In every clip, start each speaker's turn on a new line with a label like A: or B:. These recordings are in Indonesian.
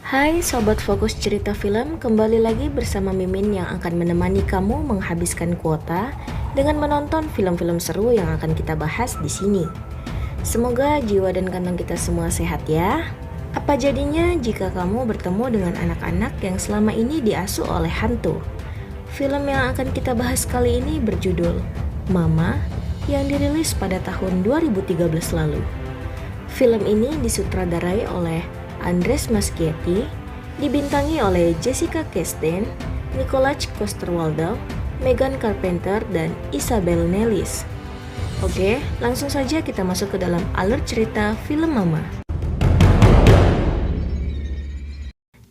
A: Hai Sobat Fokus Cerita Film, kembali lagi bersama Mimin yang akan menemani kamu menghabiskan kuota dengan menonton film-film seru yang akan kita bahas di sini. Semoga jiwa dan kantong kita semua sehat ya. Apa jadinya jika kamu bertemu dengan anak-anak yang selama ini diasuh oleh hantu? Film yang akan kita bahas kali ini berjudul Mama yang dirilis pada tahun 2013 lalu. Film ini disutradarai oleh Andres Muschietti, dibintangi oleh Jessica Chastain, Nicholas Coster-Waldau, Megan Carpenter, dan Isabel Nellis. Oke, langsung saja kita masuk ke dalam alur cerita film Mama.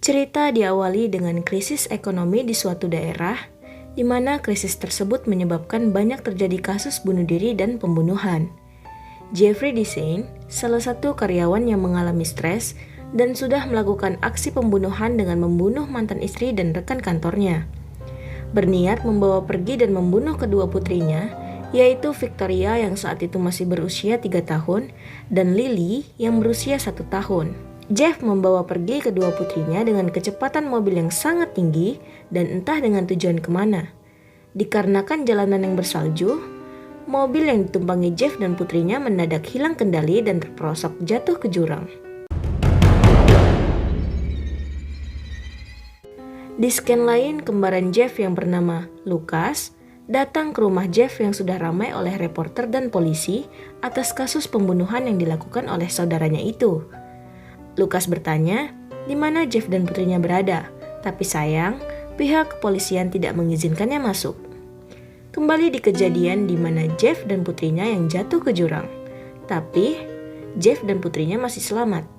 A: Cerita diawali dengan krisis ekonomi di suatu daerah, di mana krisis tersebut menyebabkan banyak terjadi kasus bunuh diri dan pembunuhan. Jeffrey Desain, salah satu karyawan yang mengalami stres, dan sudah melakukan aksi pembunuhan dengan membunuh mantan istri dan rekan kantornya. Berniat membawa pergi dan membunuh kedua putrinya, yaitu Victoria yang saat itu masih berusia 3 tahun dan Lily yang berusia 1 tahun. Jeff membawa pergi kedua putrinya dengan kecepatan mobil yang sangat tinggi dan entah dengan tujuan kemana. Dikarenakan jalanan yang bersalju, mobil yang ditumpangi Jeff dan putrinya mendadak hilang kendali dan terperosok jatuh ke jurang. Di scan lain, kembaran Jeff yang bernama Lucas datang ke rumah Jeff yang sudah ramai oleh reporter dan polisi atas kasus pembunuhan yang dilakukan oleh saudaranya itu. Lucas bertanya di mana Jeff dan putrinya berada, tapi sayang, pihak kepolisian tidak mengizinkannya masuk. Kembali di kejadian di mana Jeff dan putrinya yang jatuh ke jurang, tapi Jeff dan putrinya masih selamat.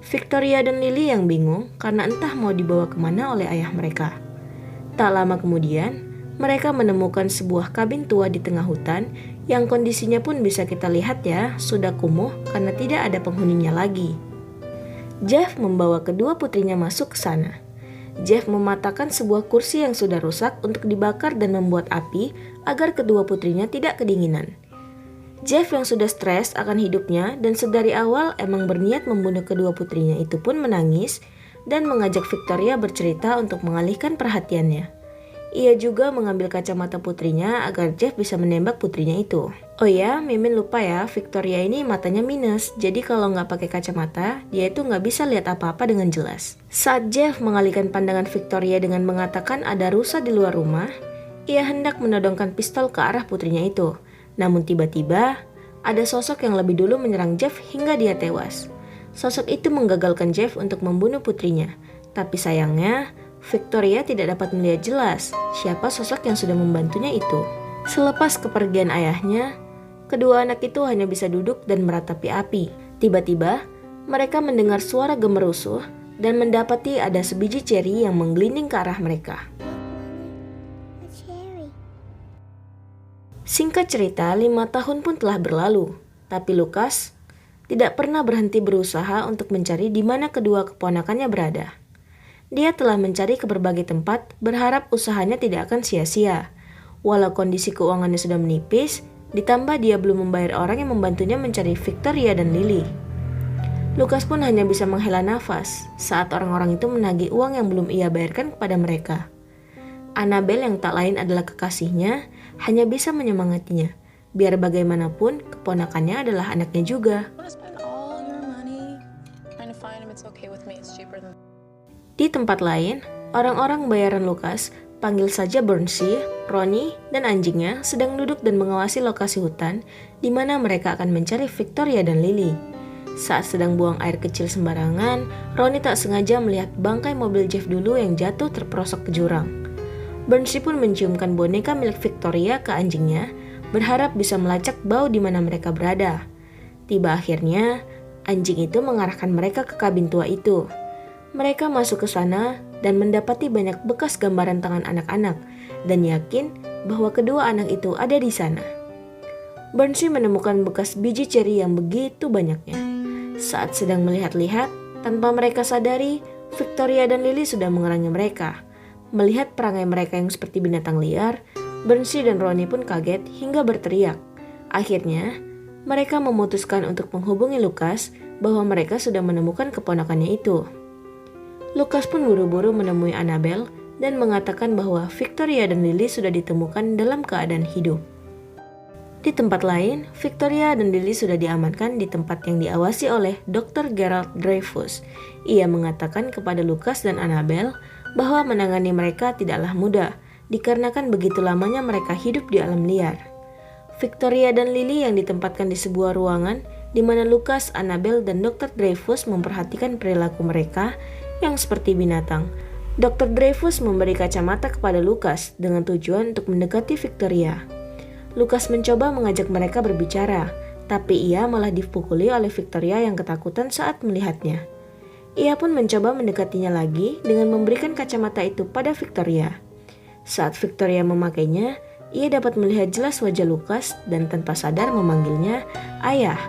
A: Victoria dan Lily yang bingung karena entah mau dibawa kemana oleh ayah mereka. Tak lama kemudian, mereka menemukan sebuah kabin tua di tengah hutan yang kondisinya pun bisa kita lihat ya, sudah kumuh karena tidak ada penghuninya lagi. Jeff membawa kedua putrinya masuk ke sana. Jeff mematahkan sebuah kursi yang sudah rusak untuk dibakar dan membuat api agar kedua putrinya tidak kedinginan. Jeff yang sudah stres akan hidupnya dan sedari awal emang berniat membunuh kedua putrinya itu pun menangis dan mengajak Victoria bercerita untuk mengalihkan perhatiannya. Ia juga mengambil kacamata putrinya agar Jeff bisa menembak putrinya itu. Oh ya, Mimin lupa ya, Victoria ini matanya minus, jadi kalau nggak pakai kacamata, dia itu nggak bisa lihat apa-apa dengan jelas. Saat Jeff mengalihkan pandangan Victoria dengan mengatakan ada rusa di luar rumah, ia hendak menodongkan pistol ke arah putrinya itu. Namun tiba-tiba, ada sosok yang lebih dulu menyerang Jeff hingga dia tewas. Sosok itu menggagalkan Jeff untuk membunuh putrinya. Tapi sayangnya, Victoria tidak dapat melihat jelas siapa sosok yang sudah membantunya itu. Selepas kepergian ayahnya, kedua anak itu hanya bisa duduk dan meratapi api. Tiba-tiba, mereka mendengar suara gemerusuh dan mendapati ada sebiji ceri yang menggelinding ke arah mereka. Singkat cerita, 5 tahun pun telah berlalu, tapi Lucas tidak pernah berhenti berusaha untuk mencari di mana kedua keponakannya berada. Dia telah mencari ke berbagai tempat, berharap usahanya tidak akan sia-sia. Walau kondisi keuangannya sudah menipis, ditambah dia belum membayar orang yang membantunya mencari Victoria dan Lily. Lucas pun hanya bisa menghela nafas saat orang-orang itu menagih uang yang belum ia bayarkan kepada mereka. Annabelle yang tak lain adalah kekasihnya, hanya bisa menyemangatinya. Biar bagaimanapun, keponakannya adalah anaknya juga. Di tempat lain, orang-orang bayaran Lucas, panggil saja Bernsey, Ronnie, dan anjingnya sedang duduk dan mengawasi lokasi hutan di mana mereka akan mencari Victoria dan Lily. Saat sedang buang air kecil sembarangan, Ronnie tak sengaja melihat bangkai mobil Jeff dulu yang jatuh terperosok ke jurang. Bernsey pun menciumkan boneka milik Victoria ke anjingnya, berharap bisa melacak bau di mana mereka berada. Tiba akhirnya, anjing itu mengarahkan mereka ke kabin tua itu. Mereka masuk ke sana dan mendapati banyak bekas gambaran tangan anak-anak dan yakin bahwa kedua anak itu ada di sana. Bernsey menemukan bekas biji ceri yang begitu banyaknya. Saat sedang melihat-lihat, tanpa mereka sadari, Victoria dan Lily sudah mengerangi mereka. Melihat perangai mereka yang seperti binatang liar, Bernsey dan Ronnie pun kaget hingga berteriak. Akhirnya, mereka memutuskan untuk menghubungi Lucas bahwa mereka sudah menemukan keponakannya itu. Lukas pun buru-buru menemui Annabelle dan mengatakan bahwa Victoria dan Lily sudah ditemukan dalam keadaan hidup. Di tempat lain, Victoria dan Lily sudah diamankan di tempat yang diawasi oleh Dr. Gerald Dreyfus. Ia mengatakan kepada Lukas dan Annabelle bahwa menangani mereka tidaklah mudah, dikarenakan begitu lamanya mereka hidup di alam liar. Victoria dan Lily yang ditempatkan di sebuah ruangan di mana Lukas, Annabelle, dan Dr. Dreyfus memperhatikan perilaku mereka yang seperti binatang. Dr. Dreyfus memberi kacamata kepada Lukas dengan tujuan untuk mendekati Victoria. Lukas mencoba mengajak mereka berbicara, tapi ia malah dipukuli oleh Victoria yang ketakutan saat melihatnya. Ia pun mencoba mendekatinya lagi dengan memberikan kacamata itu pada Victoria. Saat Victoria memakainya, ia dapat melihat jelas wajah Lukas dan tanpa sadar memanggilnya ayah.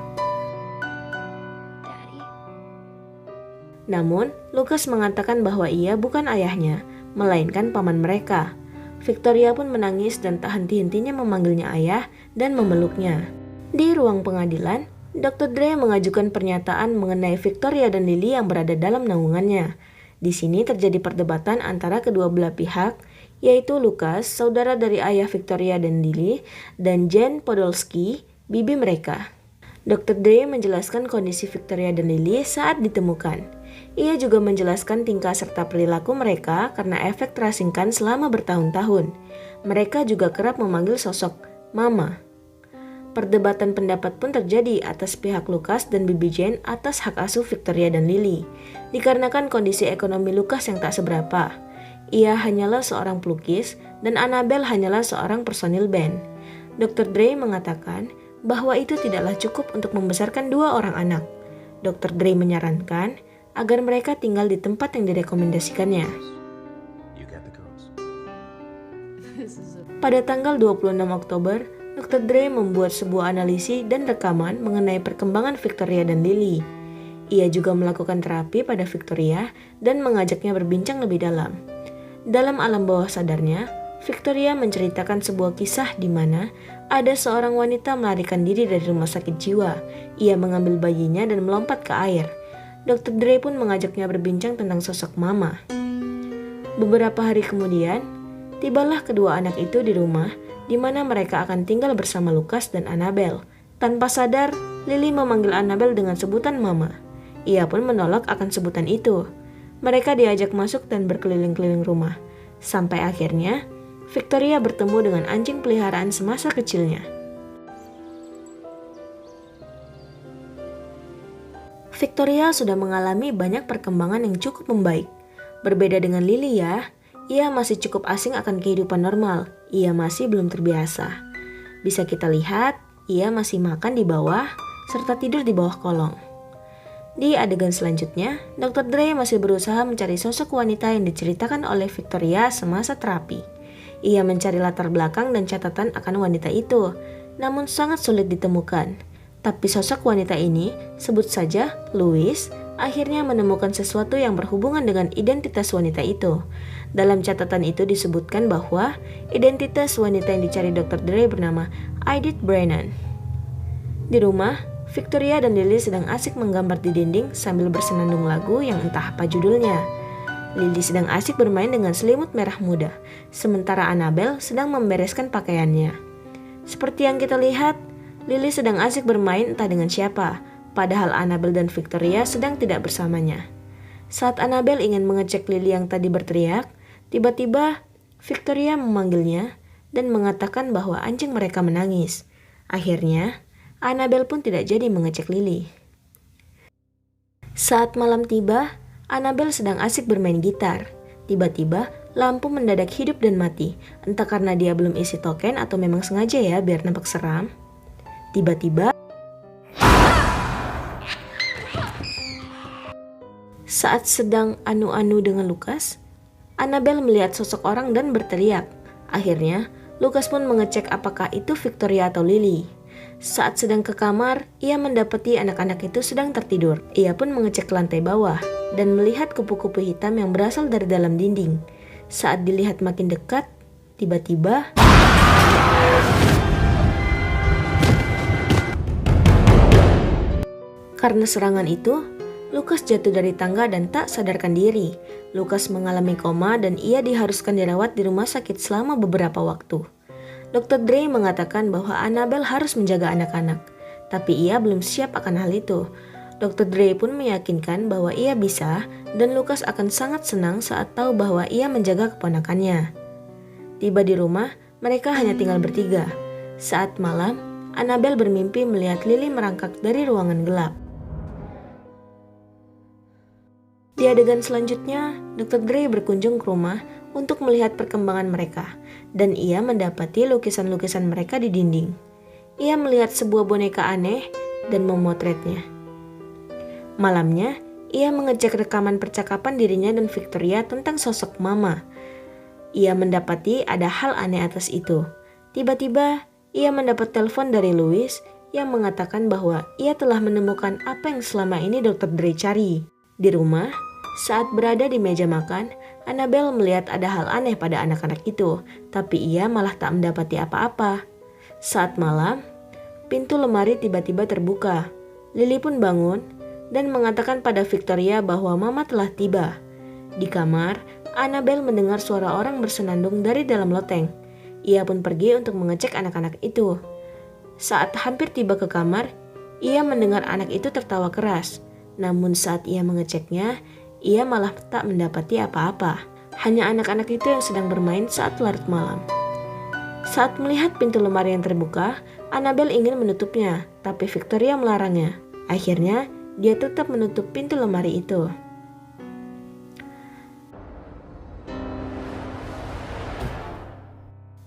A: Namun, Lukas mengatakan bahwa ia bukan ayahnya, melainkan paman mereka. Victoria pun menangis dan tak henti-hentinya memanggilnya ayah dan memeluknya. Di ruang pengadilan, Dr. Dre mengajukan pernyataan mengenai Victoria dan Lily yang berada dalam naungannya. Di sini terjadi perdebatan antara kedua belah pihak, yaitu Lukas, saudara dari ayah Victoria dan Lily, dan Jen Podolsky, bibi mereka. Dr. Dre menjelaskan kondisi Victoria dan Lily saat ditemukan. Ia juga menjelaskan tingkah serta perilaku mereka karena efek terasingkan selama bertahun-tahun. Mereka juga kerap memanggil sosok Mama. Perdebatan pendapat pun terjadi atas pihak Lukas dan Bibi Jane atas hak asuh Victoria dan Lily, dikarenakan kondisi ekonomi Lukas yang tak seberapa. Ia hanyalah seorang pelukis dan Annabelle hanyalah seorang personil band. Dr. Dre mengatakan bahwa itu tidaklah cukup untuk membesarkan dua orang anak. Dr. Dre menyarankan agar mereka tinggal di tempat yang direkomendasikannya. Pada tanggal 26 Oktober, Dr. Dre membuat sebuah analisis dan rekaman mengenai perkembangan Victoria dan Lily. Ia juga melakukan terapi pada Victoria dan mengajaknya berbincang lebih dalam. Dalam alam bawah sadarnya, Victoria menceritakan sebuah kisah di mana ada seorang wanita melarikan diri dari rumah sakit jiwa. Ia mengambil bayinya dan melompat ke air. Dr. Dre pun mengajaknya berbincang tentang sosok Mama. Beberapa hari kemudian, tibalah kedua anak itu di rumah, di mana mereka akan tinggal bersama Lukas dan Annabelle. Tanpa sadar, Lily memanggil Annabelle dengan sebutan Mama. Ia pun menolak akan sebutan itu. Mereka diajak masuk dan berkeliling-keliling rumah. Sampai akhirnya, Victoria bertemu dengan anjing peliharaan semasa kecilnya. Victoria sudah mengalami banyak perkembangan yang cukup membaik. Berbeda dengan Lily ya, ia masih cukup asing akan kehidupan normal. Ia masih belum terbiasa. Bisa kita lihat, ia masih makan di bawah serta tidur di bawah kolong. Di adegan selanjutnya, Dr. Dre masih berusaha mencari sosok wanita yang diceritakan oleh Victoria semasa terapi. Ia mencari latar belakang dan catatan akan wanita itu, namun sangat sulit ditemukan. Tapi sosok wanita ini, sebut saja Louise, akhirnya menemukan sesuatu yang berhubungan dengan identitas wanita itu. Dalam catatan itu disebutkan bahwa identitas wanita yang dicari Dr. Dre bernama Edith Brennan. Di rumah, Victoria dan Lily sedang asik menggambar di dinding sambil bersenandung lagu yang entah apa judulnya. Lily sedang asik bermain dengan selimut merah muda, sementara Annabelle sedang membereskan pakaiannya. Seperti yang kita lihat, Lily sedang asik bermain entah dengan siapa, padahal Annabelle dan Victoria sedang tidak bersamanya. Saat Annabelle ingin mengecek Lily yang tadi berteriak, tiba-tiba Victoria memanggilnya dan mengatakan bahwa anjing mereka menangis. Akhirnya, Annabelle pun tidak jadi mengecek Lily. Saat malam tiba, Annabelle sedang asik bermain gitar. Tiba-tiba, lampu mendadak hidup dan mati, entah karena dia belum isi token atau memang sengaja ya biar nampak seram. Tiba-tiba, saat sedang anu-anu dengan Lukas, Annabelle melihat sosok orang dan berteriak. Akhirnya, Lukas pun mengecek apakah itu Victoria atau Lily. Saat sedang ke kamar, ia mendapati anak-anak itu sedang tertidur. Ia pun mengecek ke lantai bawah dan melihat kupu-kupu hitam yang berasal dari dalam dinding. Saat dilihat makin dekat, tiba-tiba karena serangan itu, Lukas jatuh dari tangga dan tak sadarkan diri. Lukas mengalami koma dan ia diharuskan dirawat di rumah sakit selama beberapa waktu. Dr. Dre mengatakan bahwa Annabelle harus menjaga anak-anak, tapi ia belum siap akan hal itu. Dr. Dre pun meyakinkan bahwa ia bisa dan Lukas akan sangat senang saat tahu bahwa ia menjaga keponakannya. Tiba di rumah, mereka hanya tinggal bertiga. Saat malam, Annabelle bermimpi melihat Lily merangkak dari ruangan gelap. Di adegan selanjutnya, Dr. Dre berkunjung ke rumah untuk melihat perkembangan mereka, dan ia mendapati lukisan-lukisan mereka di dinding. Ia melihat sebuah boneka aneh dan memotretnya. Malamnya, ia mengecek rekaman percakapan dirinya dan Victoria tentang sosok Mama. Ia mendapati ada hal aneh atas itu. Tiba-tiba, ia mendapat telepon dari Louis yang mengatakan bahwa ia telah menemukan apa yang selama ini Dr. Dre cari. Di rumah, saat berada di meja makan, Annabelle melihat ada hal aneh pada anak-anak itu, tapi ia malah tak mendapati apa-apa. Saat malam, pintu lemari tiba-tiba terbuka. Lily pun bangun dan mengatakan pada Victoria bahwa Mama telah tiba. Di kamar, Annabelle mendengar suara orang bersenandung dari dalam loteng. Ia pun pergi untuk mengecek anak-anak itu. Saat hampir tiba ke kamar, ia mendengar anak itu tertawa keras. Namun saat ia mengeceknya, ia malah tak mendapati apa-apa. Hanya anak-anak itu yang sedang bermain saat larut malam. Saat melihat pintu lemari yang terbuka, Annabelle ingin menutupnya, tapi Victoria melarangnya. Akhirnya, dia tetap menutup pintu lemari itu.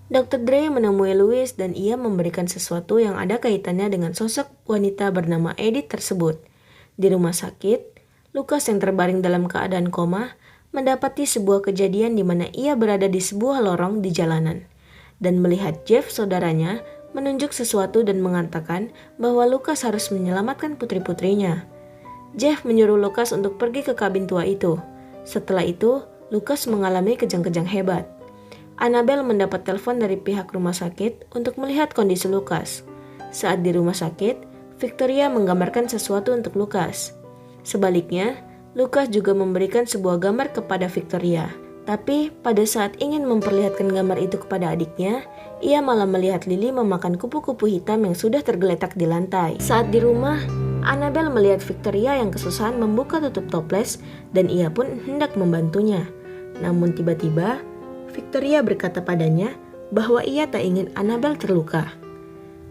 A: Dr. Dre menemui Louis dan ia memberikan sesuatu yang ada kaitannya dengan sosok wanita bernama Edith tersebut. Di rumah sakit, Lukas yang terbaring dalam keadaan koma mendapati sebuah kejadian di mana ia berada di sebuah lorong di jalanan dan melihat Jeff saudaranya menunjuk sesuatu dan mengatakan bahwa Lukas harus menyelamatkan putri-putrinya. Jeff menyuruh Lukas untuk pergi ke kabin tua itu. Setelah itu, Lukas mengalami kejang-kejang hebat. Annabelle mendapat telepon dari pihak rumah sakit untuk melihat kondisi Lukas. Saat di rumah sakit, Victoria menggambarkan sesuatu untuk Lukas. Sebaliknya, Lukas juga memberikan sebuah gambar kepada Victoria. Tapi pada saat ingin memperlihatkan gambar itu kepada adiknya, ia malah melihat Lily memakan kupu-kupu hitam yang sudah tergeletak di lantai. Saat di rumah, Annabelle melihat Victoria yang kesusahan membuka tutup toples dan ia pun hendak membantunya. Namun tiba-tiba, Victoria berkata padanya bahwa ia tak ingin Annabelle terluka.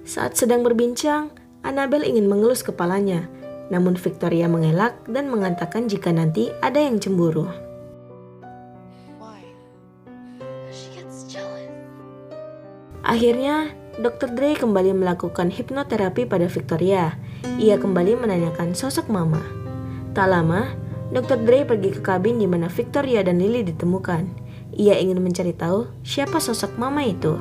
A: Saat sedang berbincang, Annabelle ingin mengelus kepalanya, namun Victoria mengelak dan mengatakan jika nanti ada yang cemburu. Akhirnya, Dr. Dre kembali melakukan hipnoterapi pada Victoria. Ia kembali menanyakan sosok Mama. Tak lama, Dr. Dre pergi ke kabin di mana Victoria dan Lily ditemukan. Ia ingin mencari tahu siapa sosok Mama itu.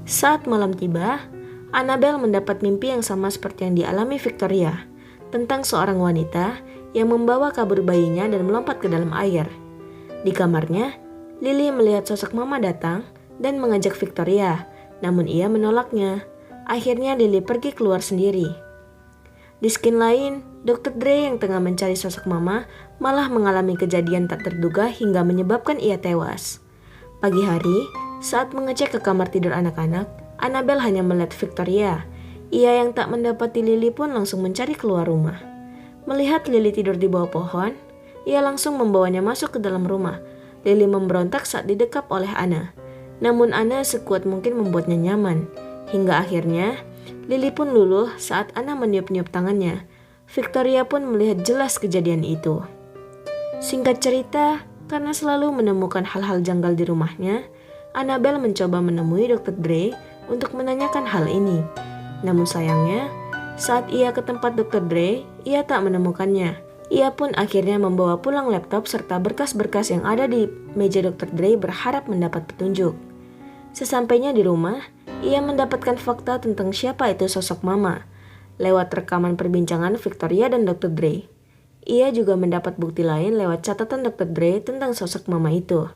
A: Saat malam tiba, Annabelle mendapat mimpi yang sama seperti yang dialami Victoria, tentang seorang wanita yang membawa kabur bayinya dan melompat ke dalam air. Di kamarnya, Lily melihat sosok Mama datang dan mengajak Victoria, namun ia menolaknya. Akhirnya Lily pergi keluar sendiri. Di skin lain, Dr. Dre yang tengah mencari sosok Mama malah mengalami kejadian tak terduga hingga menyebabkan ia tewas. Pagi hari, saat mengecek ke kamar tidur anak-anak, Annabelle hanya melihat Victoria. Ia yang tak mendapati Lily pun langsung mencari keluar rumah. Melihat Lily tidur di bawah pohon, ia langsung membawanya masuk ke dalam rumah. Lily memberontak saat didekap oleh Anna. Namun Anna sekuat mungkin membuatnya nyaman. Hingga akhirnya, Lily pun luluh saat Anna meniup-niup tangannya. Victoria pun melihat jelas kejadian itu. Singkat cerita, karena selalu menemukan hal-hal janggal di rumahnya, Annabelle mencoba menemui Dr. Dre untuk menanyakan hal ini. Namun sayangnya, saat ia ke tempat Dr. Dre, ia tak menemukannya. Ia pun akhirnya membawa pulang laptop serta berkas-berkas yang ada di meja Dr. Dre berharap mendapat petunjuk. Sesampainya di rumah, ia mendapatkan fakta tentang siapa itu sosok Mama, lewat rekaman perbincangan Victoria dan Dr. Dre. Ia juga mendapat bukti lain lewat catatan Dr. Dre tentang sosok Mama itu.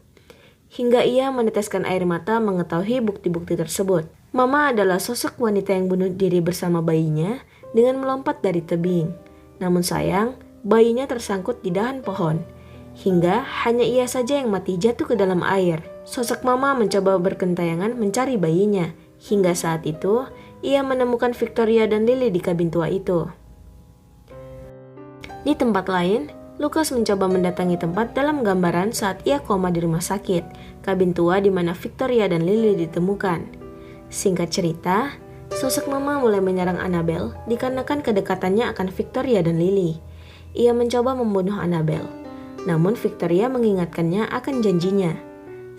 A: Hingga ia meneteskan air mata mengetahui bukti-bukti tersebut. Mama adalah sosok wanita yang bunuh diri bersama bayinya dengan melompat dari tebing. Namun sayang, bayinya tersangkut di dahan pohon. Hingga hanya ia saja yang mati jatuh ke dalam air. Sosok mama mencoba bergentayangan mencari bayinya. Hingga saat itu, ia menemukan Victoria dan Lily di kabin tua itu. Di tempat lain, Lucas mencoba mendatangi tempat dalam gambaran saat ia koma di rumah sakit, kabin tua di mana Victoria dan Lily ditemukan. Singkat cerita, sosok mama mulai menyerang Annabelle dikarenakan kedekatannya akan Victoria dan Lily. Ia mencoba membunuh Annabelle, namun Victoria mengingatkannya akan janjinya.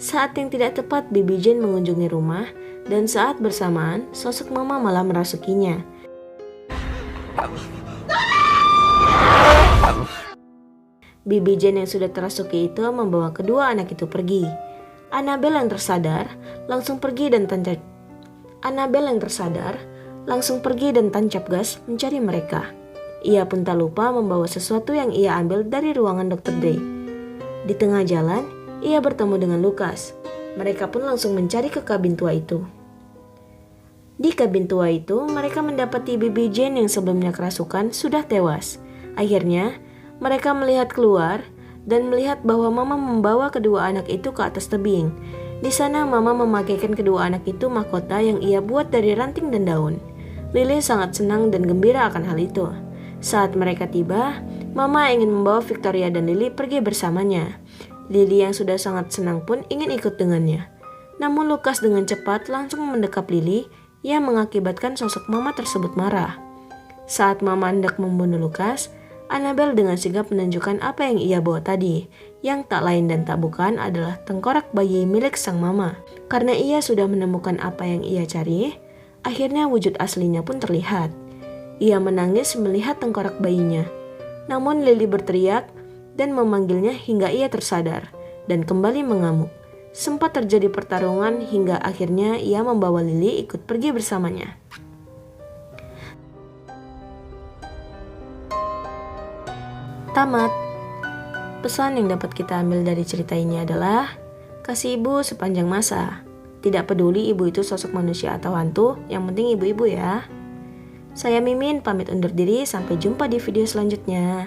A: Saat yang tidak tepat, Bibi Jane mengunjungi rumah, dan saat bersamaan, sosok mama malah merasukinya. Bibi Jane yang sudah terasuki itu membawa kedua anak itu pergi. Annabelle yang tersadar langsung pergi dan tancap gas mencari mereka. Ia pun tak lupa membawa sesuatu yang ia ambil dari ruangan Dr. Day. Di tengah jalan, ia bertemu dengan Lucas. Mereka pun langsung mencari ke kabin tua itu. Di kabin tua itu, mereka mendapati Bibi Jane yang sebelumnya kerasukan sudah tewas. Akhirnya, mereka melihat keluar dan melihat bahwa Mama membawa kedua anak itu ke atas tebing. Di sana Mama memakaikan kedua anak itu mahkota yang ia buat dari ranting dan daun. Lily sangat senang dan gembira akan hal itu. Saat mereka tiba, Mama ingin membawa Victoria dan Lily pergi bersamanya. Lily yang sudah sangat senang pun ingin ikut dengannya. Namun Lucas dengan cepat langsung mendekap Lily yang mengakibatkan sosok Mama tersebut marah. Saat Mama hendak membunuh Lucas, Annabelle dengan sigap menunjukkan apa yang ia bawa tadi, yang tak lain dan tak bukan adalah tengkorak bayi milik sang mama. Karena ia sudah menemukan apa yang ia cari, akhirnya wujud aslinya pun terlihat. Ia menangis melihat tengkorak bayinya. Namun Lily berteriak dan memanggilnya hingga ia tersadar dan kembali mengamuk. Sempat terjadi pertarungan hingga akhirnya ia membawa Lily ikut pergi bersamanya. Tamat. Pesan yang dapat kita ambil dari cerita ini adalah kasih ibu sepanjang masa. Tidak peduli ibu itu sosok manusia atau hantu, yang penting ibu-ibu ya. Saya Mimin pamit undur diri, sampai jumpa di video selanjutnya.